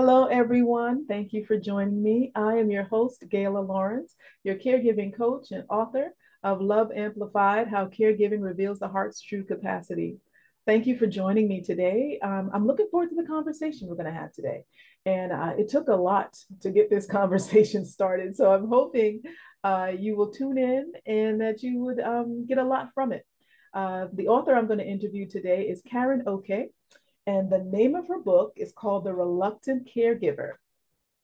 Hello, everyone. Thank you for joining me. I am your host, Gala Lawrence, your caregiving coach and author of Love Amplified: How Caregiving Reveals the Heart's True Capacity. Thank you for joining me today. I'm looking forward to the conversation we're going to have today. And it took a lot to get this conversation started. So I'm hoping you will tune in and that you would get a lot from it. The author I'm going to interview today is Karen Oke. And the name of her book is called The Reluctant Caregiver: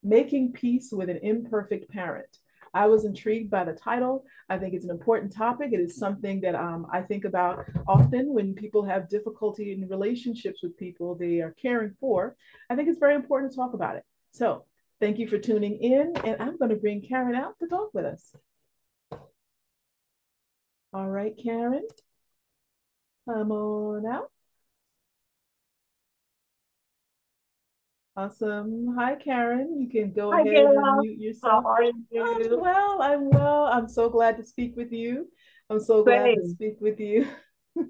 Making Peace with an Imperfect Parent. I was intrigued by the title. I think it's an important topic. It is something that I think about often when people have difficulty in relationships with people they are caring for. I think it's very important to talk about it. So, thank you for tuning in. And I'm going to bring Karen out to talk with us. All right, Karen, come on out. Awesome. Hi, Karen. You can go Hi, ahead and Gail. mute How yourself. are I'm you? well. I'm well. I'm so glad to speak with you. I'm so glad to Same. speak with you.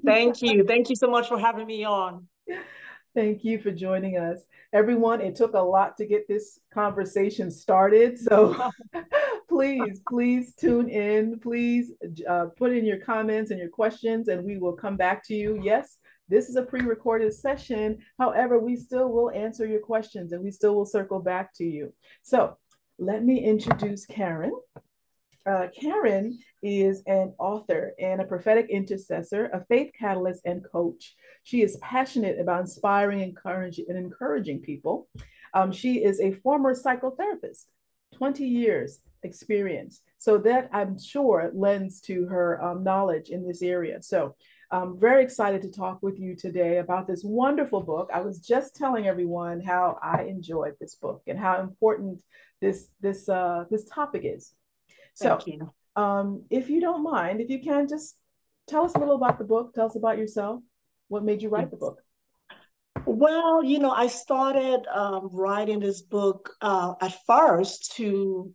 Thank you. Thank you so much for having me on. Thank you for joining us. Everyone, it took a lot to get this conversation started. So please tune in. Please put in your comments and your questions, and we will come back to you. Yes, this is a pre recorded session. However, we still will answer your questions and we still will circle back to you. So let me introduce Karen. Karen is an author and a prophetic intercessor, a faith catalyst, and coach. She is passionate about inspiring and encouraging people. She is a former psychotherapist, 20 years experience. So that I'm sure lends to her knowledge in this area. So I'm very excited to talk with you today about this wonderful book. I was just telling everyone how I enjoyed this book and how important this topic is. So, Thank you. if you don't mind, if you can just tell us a little about the book, tell us about yourself. What made you write the Yes. book? Well, I started writing this book at first to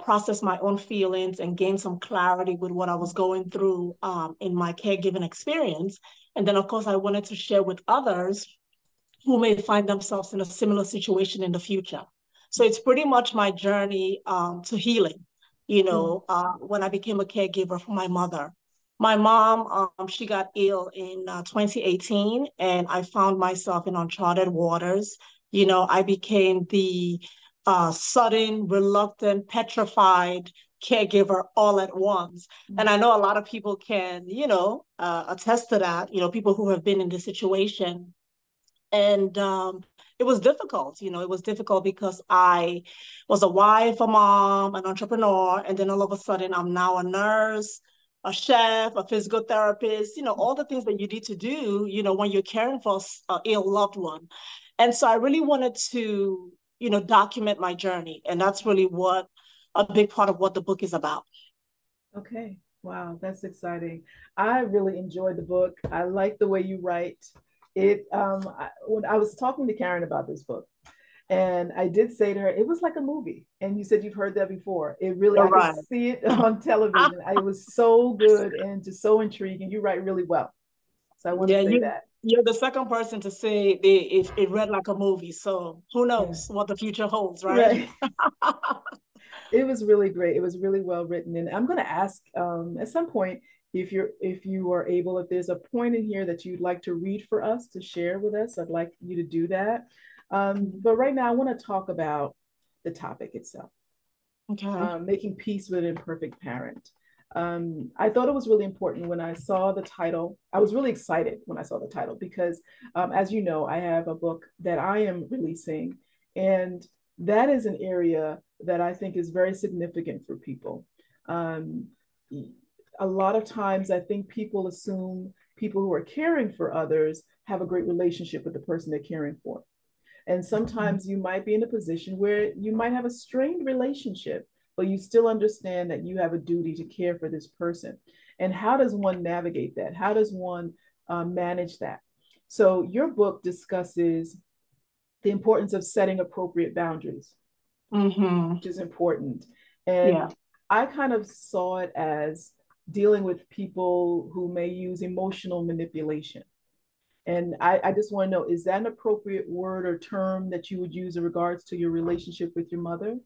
process my own feelings and gain some clarity with what I was going through in my caregiving experience. And then, of course, I wanted to share with others who may find themselves in a similar situation in the future. So it's pretty much my journey to healing. Mm. When I became a caregiver for my mother. My mom, she got ill in 2018, and I found myself in uncharted waters. I became the sudden, reluctant, petrified caregiver all at once. And I know a lot of people can, attest to that, people who have been in this situation. And it was difficult. It was difficult because I was a wife, a mom, an entrepreneur, and then all of a sudden I'm now a nurse, a chef, a physical therapist, all the things that you need to do, when you're caring for an ill loved one. And so I really wanted to, document my journey. And that's really what a big part of what the book is about. Okay. Wow, that's exciting. I really enjoyed the book. I like the way you write. When I was talking to Karen about this book, and I did say to her, it was like a movie. And you said you've heard that before. It really, All I could right. see it on television. It was so good and just so intriguing. You write really well. So I want to Yeah, say you that. you're the second person to say it read like a movie. So who Yeah. knows what the future holds, right? Right. It was really great. It was really well written. And I'm going to ask at some point if you are able, if there's a point in here that you'd like to read for us to share with us, I'd like you to do that. But right now, I want to talk about the topic itself, Okay. making peace with an imperfect parent. I thought it was really important when I saw the title. I was really excited when I saw the title because, as you know, I have a book that I am releasing, and that is an area that I think is very significant for people. Um, a lot of times, I think people assume people who are caring for others have a great relationship with the person they're caring for. And sometimes you might be in a position where you might have a strained relationship, but you still understand that you have a duty to care for this person. And how does one navigate that? How does one manage that? So, your book discusses the importance of setting appropriate boundaries, Mm-hmm. which is important. Yeah. And I kind of saw it as dealing with people who may use emotional manipulation. And I just want to know, is that an appropriate word or term that you would use in regards to your relationship with your mother?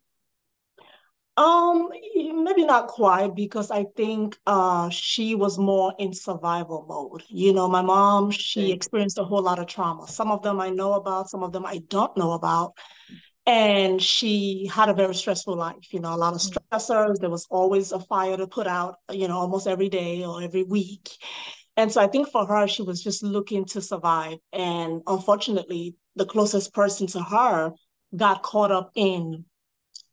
Maybe not quite because I think she was more in survival mode. My mom, she Okay. experienced a whole lot of trauma. Some of them I know about, some of them I don't know about. And she had a very stressful life, a lot of Mhm. stressors. There was always a fire to put out, almost every day or every week. And so I think for her, she was just looking to survive. And unfortunately, the closest person to her got caught up in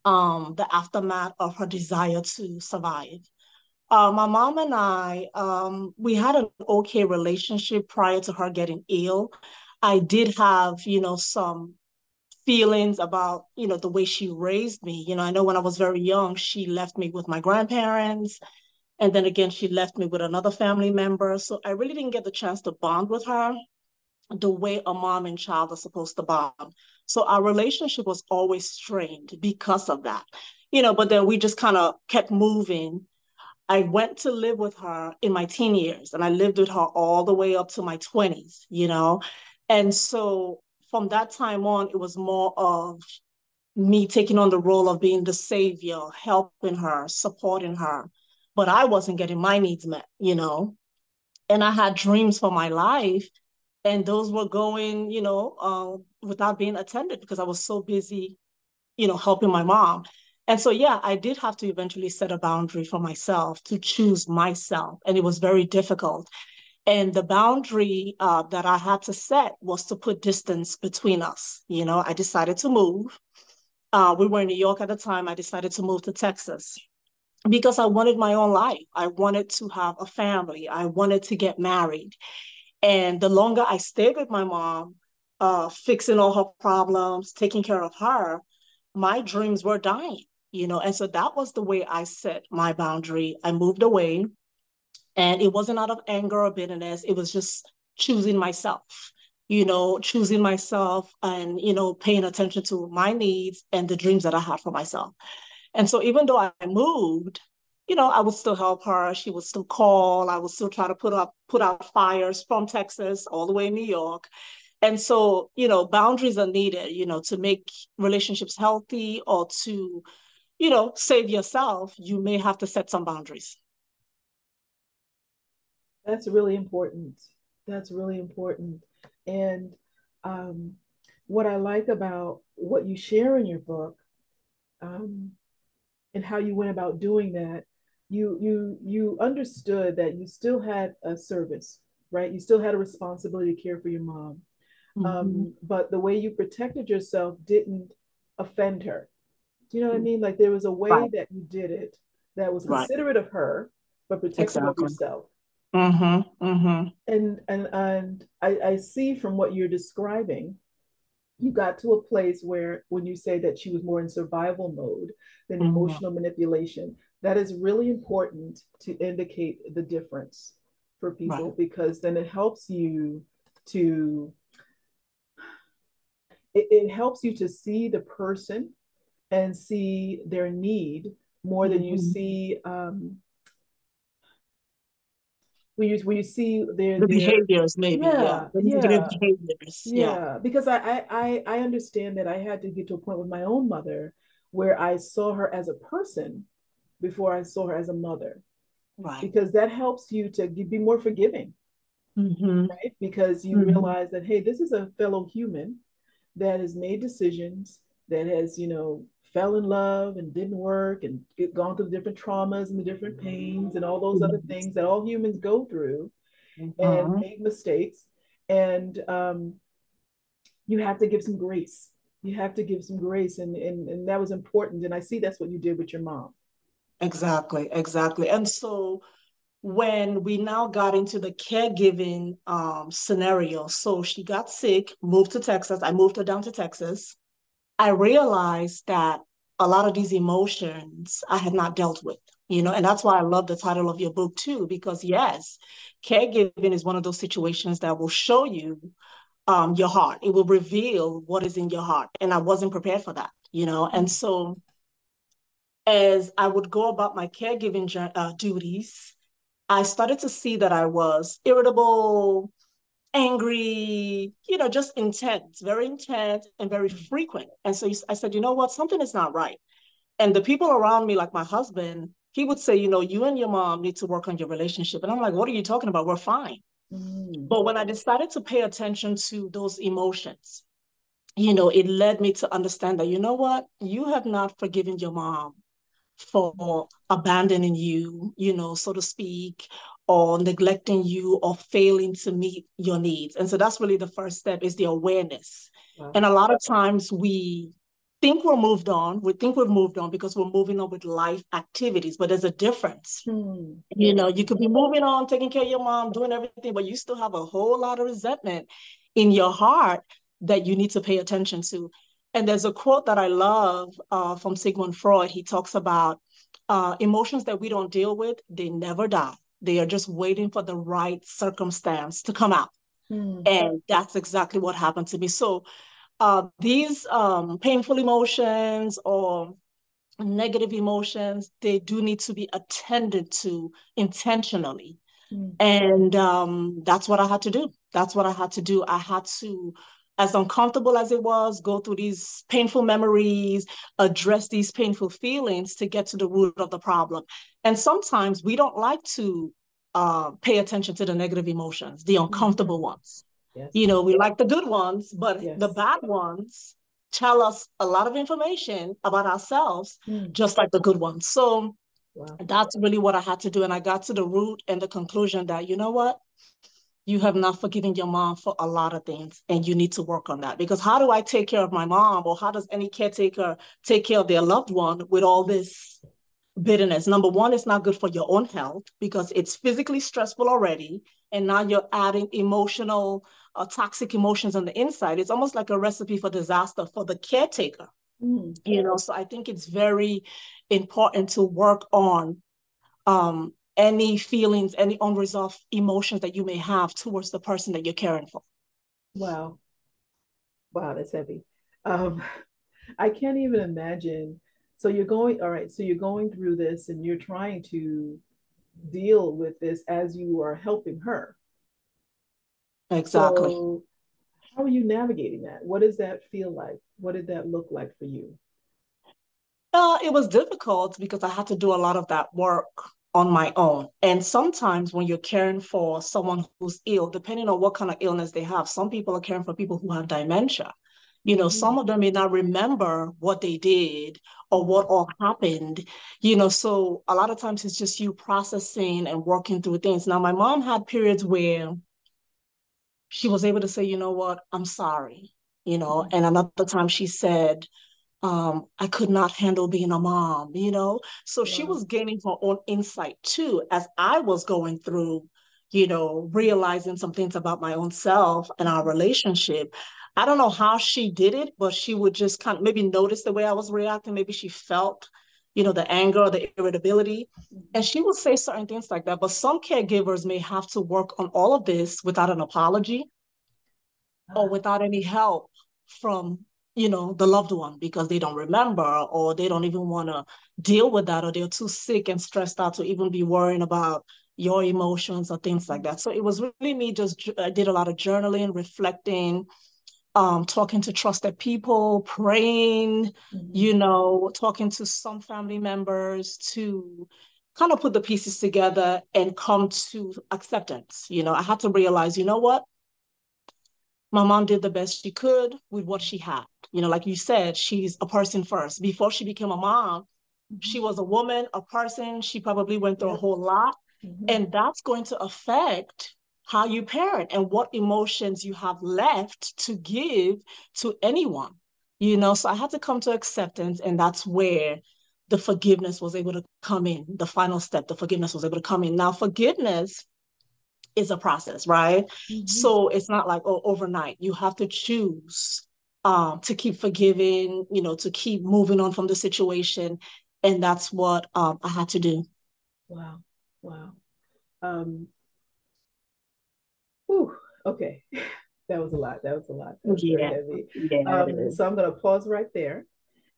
the aftermath of her desire to survive. My mom and I, we had an okay relationship prior to her getting ill. I did have, some feelings about, the way she raised me. I know when I was very young, she left me with my grandparents. And then again, she left me with another family member. So I really didn't get the chance to bond with her the way a mom and child are supposed to bond. So our relationship was always strained because of that. But then we just kind of kept moving. I went to live with her in my teen years and I lived with her all the way up to my 20s. And so from that time on, it was more of me taking on the role of being the savior, helping her, supporting her. But I wasn't getting my needs met. And I had dreams for my life and those were going, without being attended because I was so busy, helping my mom. And so, yeah, I did have to eventually set a boundary for myself to choose myself. And it was very difficult. And the boundary that I had to set was to put distance between us. I decided to move. We were in New York at the time. I decided to move to Texas because I wanted my own life. I wanted to have a family. I wanted to get married. And the longer I stayed with my mom, fixing all her problems, taking care of her, my dreams were dying. And so that was the way I set my boundary. I moved away, and it wasn't out of anger or bitterness. It was just choosing myself, choosing myself and, paying attention to my needs and the dreams that I had for myself. And so even though I moved, I would still help her. She would still call. I would still try to put out fires from Texas all the way in New York. And so, boundaries are needed, to make relationships healthy or to, save yourself, you may have to set some boundaries. That's really important. That's really important. And um, what I like about what you share in your book, um, and how you went about doing that, you understood that you still had a service, right? You still had a responsibility to care for your mom. Mm-hmm. But the way you protected yourself didn't offend her. Do you know what I mean? Like there was a way Right, that you did it that was right. considerate of her, but protective of Exactly. yourself. Mm-hmm. Mm-hmm. And I see from what you're describing, you got to a place where when you say that she was more in survival mode than Mm-hmm. emotional manipulation, that is really important to indicate the difference for Right. people, because then it helps you to it helps you to see the person and see their need more than you Mm-hmm. see when you see The their behaviors, maybe, yeah. yeah, The negative yeah. behaviors. Yeah. Yeah, because I understand that I had to get to a point with my own mother where I saw her as a person before I saw her as a mother, Right. because that helps you to be more forgiving, Mm-hmm. right? Because you Mm-hmm. realize that, hey, this is a fellow human that has made decisions, that has, fell in love and didn't work and gone through the different traumas and the different pains and all those other Yes. things that all humans go through, and Mm-hmm. made mistakes. And you have to give some grace. You have to give some grace. And that was important. And I see that's what you did with your mom. Exactly, exactly. And so when we now got into the caregiving scenario, so she got sick, moved to Texas. I moved her down to Texas. I realized that a lot of these emotions I had not dealt with, and that's why I love the title of your book too, because yes, caregiving is one of those situations that will show you your heart. It will reveal what is in your heart. And I wasn't prepared for that. And so as I would go about my caregiving duties, I started to see that I was irritable, angry, just intense, very intense and very frequent. And so I said, you know what, something is not right. And the people around me, like my husband, he would say, you and your mom need to work on your relationship. And I'm like, what are you talking about? We're fine. Mm. But when I decided to pay attention to those emotions, it led me to understand that, you know what, you have not forgiven your mom for abandoning you, so to speak, or neglecting you or failing to meet your needs. And so that's really the first step, is the awareness. Wow. And a lot of times we think we're moved on. We think we've moved on because we're moving on with life activities, but there's a difference. Mm. You could be moving on, taking care of your mom, doing everything, but you still have a whole lot of resentment in your heart that you need to pay attention to. And there's a quote that I love from Sigmund Freud. He talks about emotions that we don't deal with, they never die. They are just waiting for the right circumstance to come out. Mm. And that's exactly what happened to me. So these painful emotions or negative emotions, they do need to be attended to intentionally. Mm. And that's what I had to do. That's what I had to do. I had to, as uncomfortable as it was, go through these painful memories, address these painful feelings to get to the root of the problem. And sometimes we don't like to pay attention to the negative emotions, the Mm. uncomfortable ones. Yes. We like the good ones, but the Yes. bad ones tell us a lot of information about ourselves, Mm. just like the good ones. So Wow. that's really what I had to do. And I got to the root and the conclusion that, you know what? You have not forgiven your mom for a lot of things, and you need to work on that. Because how do I take care of my mom, or how does any caretaker take care of their loved one with all this bitterness? Number one, it's not good for your own health because it's physically stressful already. And now you're adding emotional, toxic emotions on the inside. It's almost like a recipe for disaster for the caretaker. Mm. So I think it's very important to work on any feelings, any unresolved emotions that you may have towards the person that you're caring for. Wow. Wow, that's heavy. Um, I can't even imagine. So you're going, all right, so you're going through this and you're trying to deal with this as you are helping her. Exactly. So how are you navigating that? What does that feel like? What did that look like for you? It was difficult because I had to do a lot of that work on my own. And sometimes when you're caring for someone who's ill, depending on what kind of illness they have, some people are caring for people who have dementia. Mm-hmm. Some of them may not remember what they did or Mm-hmm. what all happened, so a lot of times it's just you processing and working through things. Now, my mom had periods where she was able to say, you know what, I'm sorry, and another time she said, I could not handle being a mom, So she Wow. was gaining her own insight too, as I was going through, realizing some things about my own self and our Mm-hmm. relationship. I don't know how she did it, but she would just kind of maybe notice the way I was reacting. Maybe she felt, the anger or the irritability. And Mm-hmm. she would say certain things like that. But some caregivers may have to work on all of this without an apology or Ah. without any help from the loved one because they don't remember or they don't even want to deal with that, or they're too sick and stressed out to even be worrying about your emotions or things like that. So it was really me. Just I did a lot of journaling, reflecting, talking to trusted people, praying, Mm-hmm. talking to some family members to kind of put the pieces together and come to acceptance. I had to realize, you know what, my mom did the best she could with what she had. Like you said, she's a person first. Before she became a mom, Mm-hmm. she was a woman, a person. She probably went through a Yep. whole lot. Mm-hmm. And that's going to affect how you parent and what emotions you have left to give to anyone. So I had to come to acceptance, and that's where the forgiveness was able to come in. The final step, the forgiveness was able to come in. Now, forgiveness is a process, right? Mm-hmm. So it's not like, oh, overnight. You have to choose to keep forgiving, to keep moving on from the situation. And that's what I had to do. Wow. Wow. Um, whew, okay. That was a lot. That was a lot. That was very Yeah, heavy. yeah, it is. So I'm going to pause right there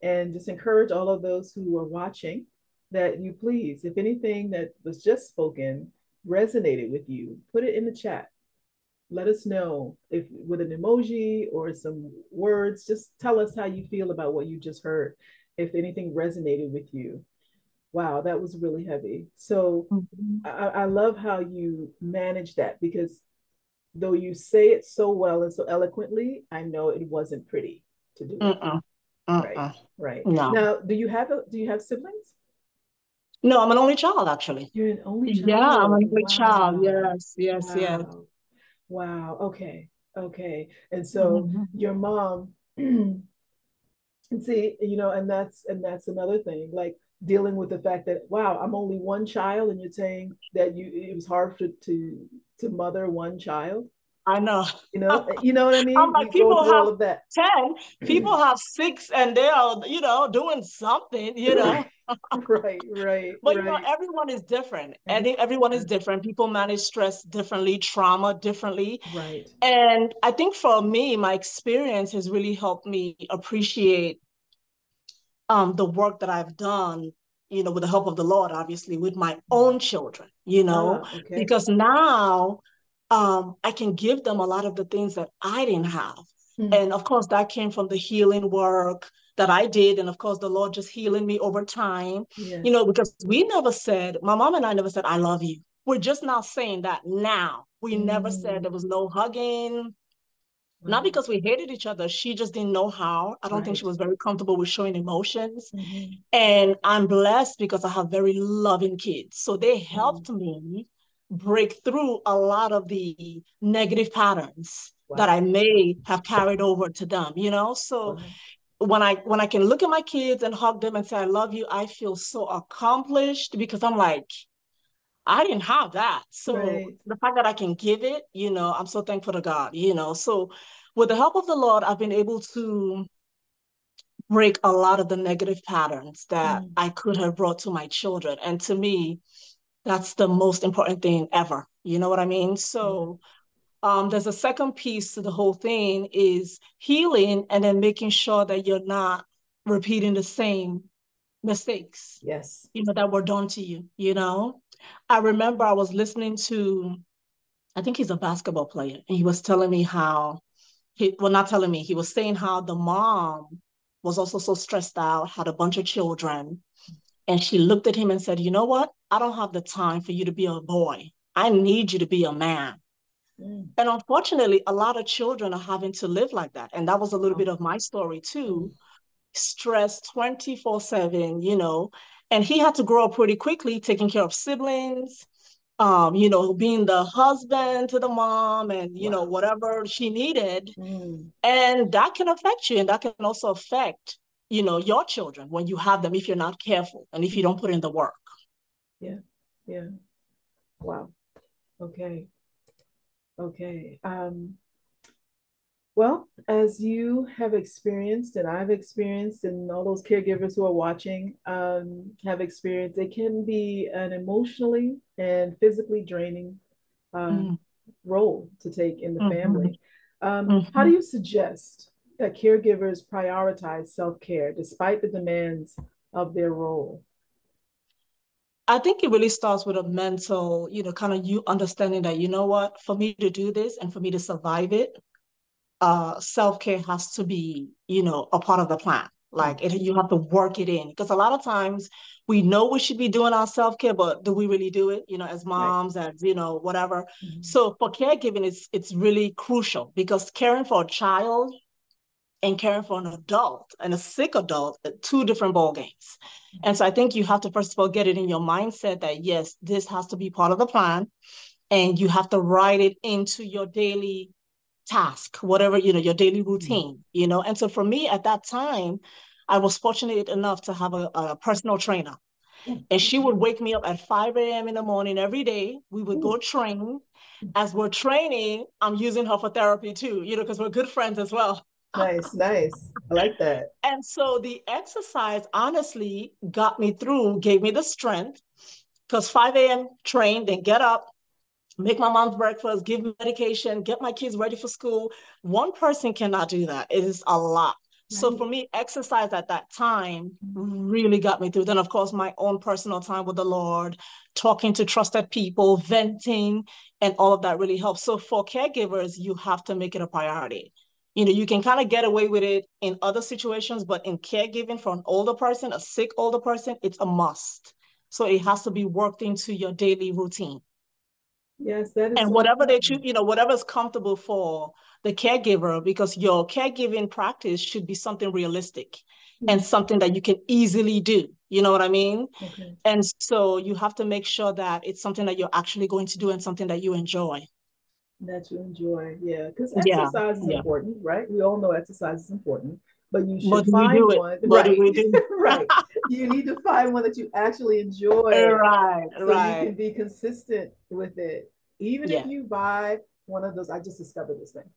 and just encourage all of those who are watching that you please, if anything that was just spoken resonated with you, put it in the chat. let us know if with an emoji or some words. Just tell us how you feel about what you just heard, if anything resonated with you. Wow, that was really heavy. So Mhm. I love how you manage that, because though you say it so well and so eloquently, I know it wasn't pretty to do it. Mm-mm. Right, Mm-mm. right. No. Now, do you have siblings? No, I'm an only child, actually. You're an only Yeah, I'm child. an only child. Wow. Yes, yes, yes. Wow. Wow. Okay. Okay. And so Mhm. your mom, and see, and that's another thing, like dealing with the fact that, wow, I'm only one child, and you're saying that it was hard to mother one child. I know. You know what I I'm mean? like, You going people through all have of that. 10, people have 6, and they are, doing something, Right, right, right, But right. everyone is different. I Every think everyone is different. People manage stress differently, trauma differently. right. And I think for me, my experience has really helped me appreciate the work that I've done, with the help of the Lord, obviously, with my own children, Okay. because now I can give them a lot of the things that I didn't have. Mm, And of course, that came from the healing work that I did. And of course, the Lord just healing me over time, yes. because my mom and I never said, I love you. We're just now saying that now. We never said, Mm, there was no hugging, not wow. because we hated each other. She just didn't know how. I don't think she Right. was very comfortable with showing emotions. Mm-hmm. And I'm blessed because I have very loving kids. So they Mm, helped me break through a lot of the negative patterns that I wow. may have carried over to them. So Wow. when I can look at my kids and hug them and say I love you, I feel so accomplished because I'm like, I didn't have that. So Right. the fact that I can give it, I'm so thankful to God. So with the help of the Lord, I've been able to break a lot of the negative patterns that Mm, I could have brought to my children. And to me, that's the most important thing ever. You know what I mean? yeah. So there's a second piece to the whole thing is healing and then making sure that you're not repeating the same mistakes, Yes. that were done to you. I remember I was listening to, I think he's a basketball player, and he was telling me how well, not telling me, he was saying how the mom was also so stressed out, had a bunch of children. And she looked at him and said, you know what? I don't have the time for you to be a boy. I need you to be a man. Mm, And unfortunately, a lot of children are having to live like that. And that was a little wow. bit of my story Mm, too. Stress 24/7. And he had to grow up pretty quickly, taking care of siblings, being the husband to the mom and, wow. whatever she needed. Mm, And that can affect you, and that can also affect, your children when you have them if you're not careful and if you mm, don't put in the work. yeah. Yeah. Wow. Okay. Okay. Well, as you have experienced, and I've experienced, and all those caregivers who are watching have experienced, it can be an emotionally and physically draining uh, Mm, role to take in the mhm, family. How do mhm. you suggest that caregivers prioritize self-care despite the demands of their role? I think it really starts with a mental, kind of you understanding that, you know what, for me to do this and for me to survive it, self-care has to be, a part of the plan. Mm, Like you have to work it in because a lot of times we know we should be doing our self-care, but do we really do it? As right. moms, as whatever. Mhm. So for caregiving, it's really crucial because caring for a child and caring for an adult and a sick adult are two different ball games. And so I think you have to first of all get it in your mindset that yes, this has to be part of the plan, and you have to write it into your daily task, whatever, your daily Mhm. routine. And so for me at that time, I was fortunate enough to have a personal trainer. And she would wake me up at 5 a.m. in the morning every day. We would go Ooh, train. As we're training, I'm using her for therapy too, because we're good friends as well. nice, nice. I like that. And so the exercise honestly got me through, gave me the strength because 5 a.m. train, then get up, make my mom's breakfast, give medication, get my kids ready for school. One person cannot do that. It is a lot. So Right. for me, exercise at that time really got me through. Then, of course, my own personal time with the Lord, talking to trusted people, venting, and all of that really helps. So for caregivers, you have to make it a priority. You can kind of get away with it in other situations, but in caregiving for an older person, a sick older person, it's a must. So it has to be worked into your daily routine. Yes, that is And so whatever they important. choose, whatever's comfortable for the caregiver, because your caregiving practice should be something realistic and Mhm. something that you can easily do. You know what I mean? Okay. And so you have to make sure that it's something that you're actually going to do and something that you enjoy. That you enjoy. Yeah, because Yeah, exercise is yeah. important, right? We all know exercise is important, but you But should do we find do it? one, What do right? we do? Right. You need to find one that you actually enjoy Right, so you right. can be consistent with it. Even if Yeah. you buy one of those, I just discovered this thing,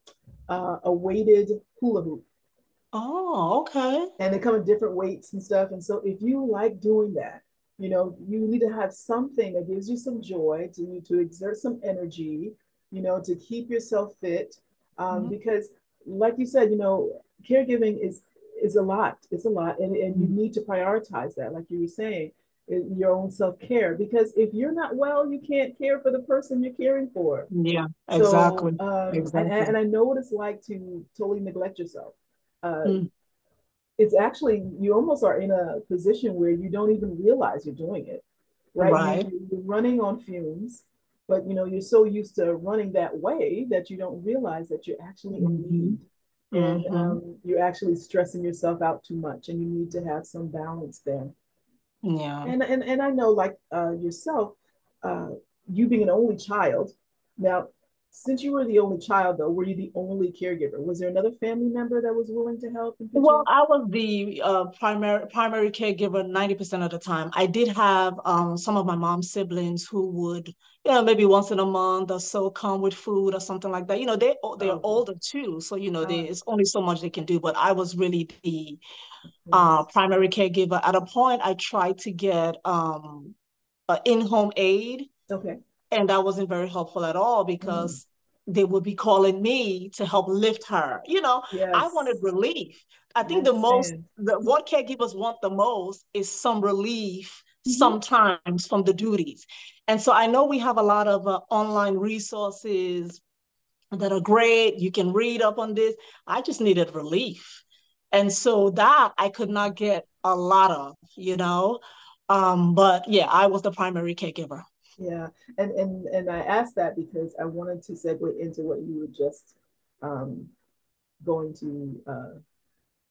a weighted hula hoop. Oh, okay. And they come in different weights and stuff. And so if you like doing that, you need to have something that gives you some joy to exert some energy, to keep yourself fit. Mhm. Because like you said, caregiving is a lot. It's a lot. And you need to prioritize that, like you were saying, your own self-care. Because if you're not well, you can't care for the person you're caring for. Yeah, So, exactly. Exactly. and I know what it's like to totally neglect yourself. Uh, Mm. it's actually, you almost are in a position where you don't even realize you're doing it, right? Right. You're running on fumes, but you're so used to running that way that you don't realize that you're actually in Hmm. need, and Hmm. you're actually stressing yourself out too much, and you need to have some balance there. Yeah. And I know, like yourself, uh, you being an only child. Now, since you were the only child, though, were you the only caregiver? Was there another family member that was willing to help and pitch Well, in? I was the primary caregiver 90% of the time. I did have some of my mom's siblings who would, maybe once in a month or so come with food or something like that. They're Okay. older too, so Ah, it's only so much they can do. But I was really the of course. primary caregiver. At a point, I tried to get an in-home aid. Okay. And that wasn't very helpful at all Mm. because they would be calling me to help lift her. I wanted Yes, relief. I I think understand. what caregivers want the most is some relief Mhm. sometimes from the duties. And so I know we have a lot of online resources that are great. You can read up on this. I just needed relief. And so that I could not get a lot of. But yeah, I was the primary caregiver. Yeah, and I asked that because I wanted to segue into what you were just um, going to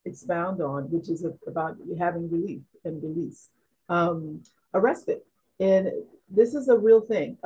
expound on, which is about having relief and release, a respite. And this is a real thing.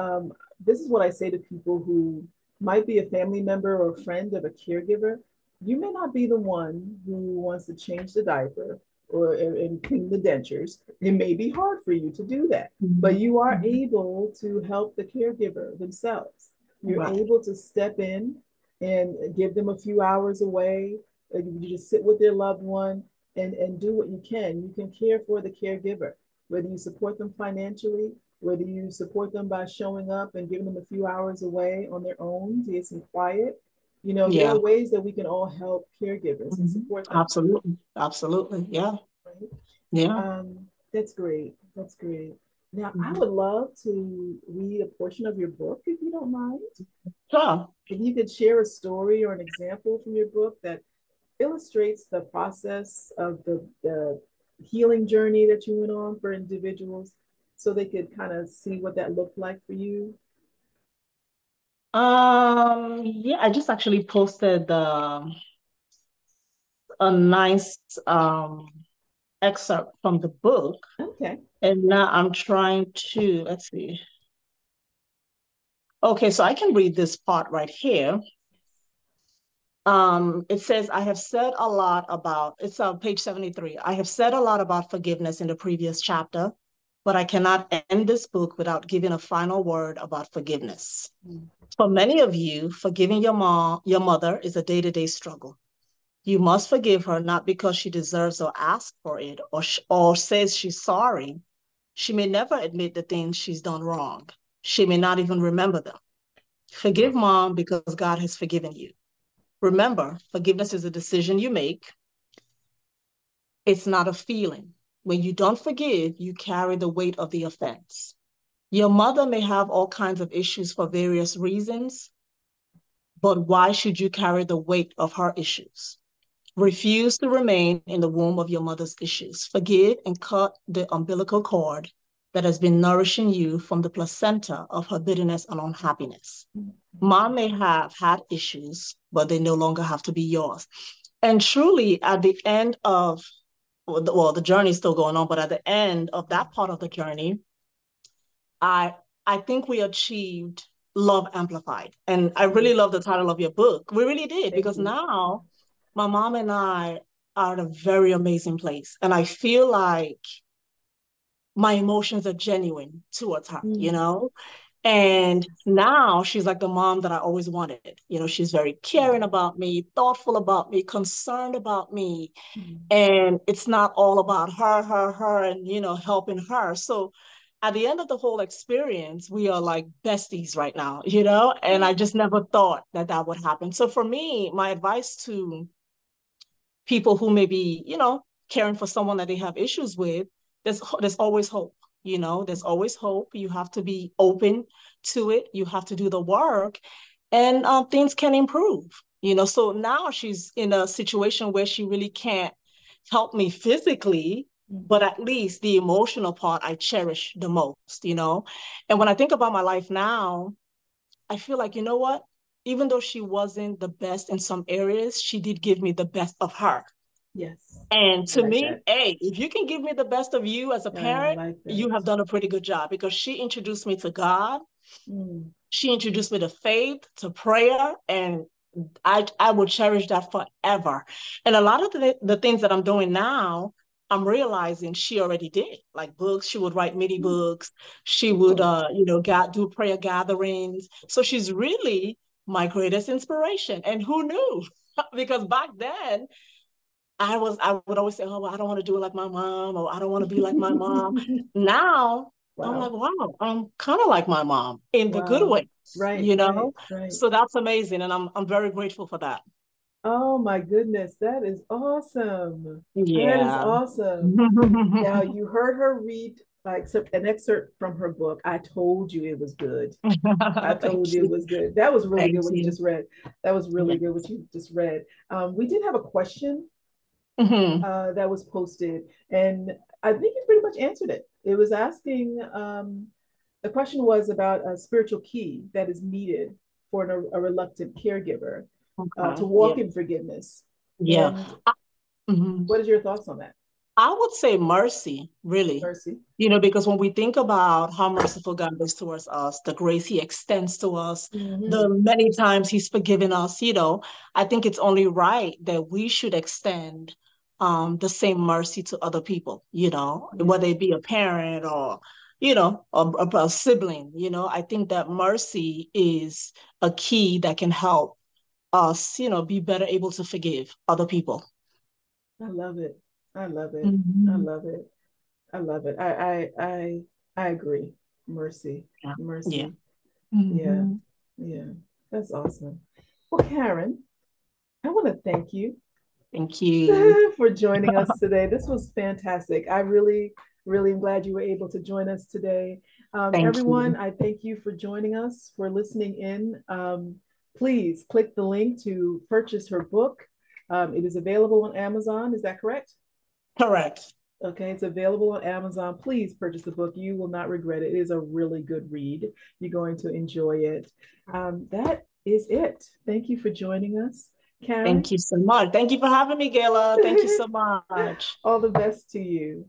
This is what I say to people who might be a family member or a friend of a caregiver. You may not be the one who wants to change the diaper or and clean the dentures. It may be hard for you to do that, but Mhm. you are Mhm. able to help the caregiver themselves. You're Right. able to step in and give them a few hours away. You just sit with their loved one and do what you can. You can care for the caregiver, whether you support them financially, whether you support them by showing up and giving them a few hours away on their own to get some quiet. There Yeah. are ways that we can all help caregivers and Mhm. support them. Absolutely. Absolutely. Yeah. Right? Yeah. That's great. That's great. Now, I Mhm. would love to read a portion of your book if you don't mind. Sure. If you could share a story or an example from your book that illustrates the process of the healing journey that you went on for individuals so they could kind of see what that looked like for you. Yeah, I just actually posted a nice excerpt from the book. Okay. And now I'm trying to, let's see. Okay, so I can read this part right here. It says, I have said a lot about, it's on page 73. I have said a lot about forgiveness in the previous chapter, but I cannot end this book without giving a final word about forgiveness. Mm. For many of you, forgiving your mother is a day-to-day struggle. You must forgive her not because she deserves or asks for it or says she's sorry. She may never admit the things she's done wrong. She may not even remember them. Forgive mom because God has forgiven you. Remember, forgiveness is a decision you make. It's not a feeling. When you don't forgive, you carry the weight of the offense. Your mother may have all kinds of issues for various reasons, but why should you carry the weight of her issues? Refuse to remain in the womb of your mother's issues. Forgive and cut the umbilical cord that has been nourishing you from the placenta of her bitterness and unhappiness. Mom may have had issues, but they no longer have to be yours. And truly, at the end of, well, the journey is still going on, but at the end of that part of the journey, I I think we achieved love amplified. And I really love the title of your book. We really did, Thank because you. now my mom and I are at a very amazing place. And I feel like my emotions are genuine towards her, you Mm. know? Yes, And yes, now she's like the mom that I always wanted. You know, she's very caring yes. about me, thoughtful about me, concerned about me. Mm. And it's not all about her, and, helping her. So at the end of the whole experience, we are like besties right now, and I just never thought that that would happen. So for me, my advice to people who may be, caring for someone that they have issues with, there's always hope. There's always hope. You have to be open to it. You have to do the work, and things can improve. So now she's in a situation where she really can't help me physically, but Mhm. at least the emotional part I cherish the most. And when I think about my life now, I feel like, you know what? Even though she wasn't the best in some areas, she did give me the best of her. Yes, And I to like me, that. hey, if you can give me the best of you as a I parent, like that. you have done a pretty good job, because she introduced me to God. Mm. She introduced me to faith, to prayer, and I will cherish that forever. And a lot of the things that I'm doing now, I'm realizing she already did. Like books, she would write mini books. She would, Oh, do prayer gatherings. So she's really my greatest inspiration. And who knew? Because back then, I would always say, oh, well, I don't want to do it like my mom, or I don't want to be like my mom. Now I'm like, wow. wow, I'm kind of like my mom in the good Wow. ways, Right, you right, know? right. So that's amazing. And I'm very grateful for that. Oh my goodness, that is awesome. That is Yeah. awesome. Now you heard her read an excerpt from her book. I told you it was good. I Thank told you it you. was good. That was really Thank good what you you. just read. That was really Yeah. good what you just read. We did have a question Hmm. that was posted, and I think you pretty much answered it. It was asking, the question was about a spiritual key that is needed for a reluctant caregiver to Okay. walk Yeah. in forgiveness. Yeah. And Mhm. what is your thoughts on that? I would say mercy, really. Mercy. Because when we think about how merciful God is towards us, the grace he extends to us, the Mm-hmm. many times he's forgiven us, I think it's only right that we should extend the same mercy to other people, Yeah, whether it be a parent or, a sibling, I think that mercy is a key that can help us, be better able to forgive other people. I love it. I love it. I Mhm. love it. I love it. I agree. Mercy. Yeah. Yeah. Mercy. Yeah. Mhm. Yeah. That's awesome. Well, Karen, I want to thank you Thank you. for joining us today. This was fantastic. I really, really am glad you were able to join us today. Thank Everyone, you. I thank you for joining us, for listening in. Please click the link to purchase her book. It is available on Amazon. Is that correct? Correct. Okay, it's available on Amazon. Please purchase the book. You will not regret it. It is a really good read. You're going to enjoy it. That is it. Thank you for joining us, Thank Karen. you so much. Thank you for having me, Gayla. Thank you so much. All the best to you.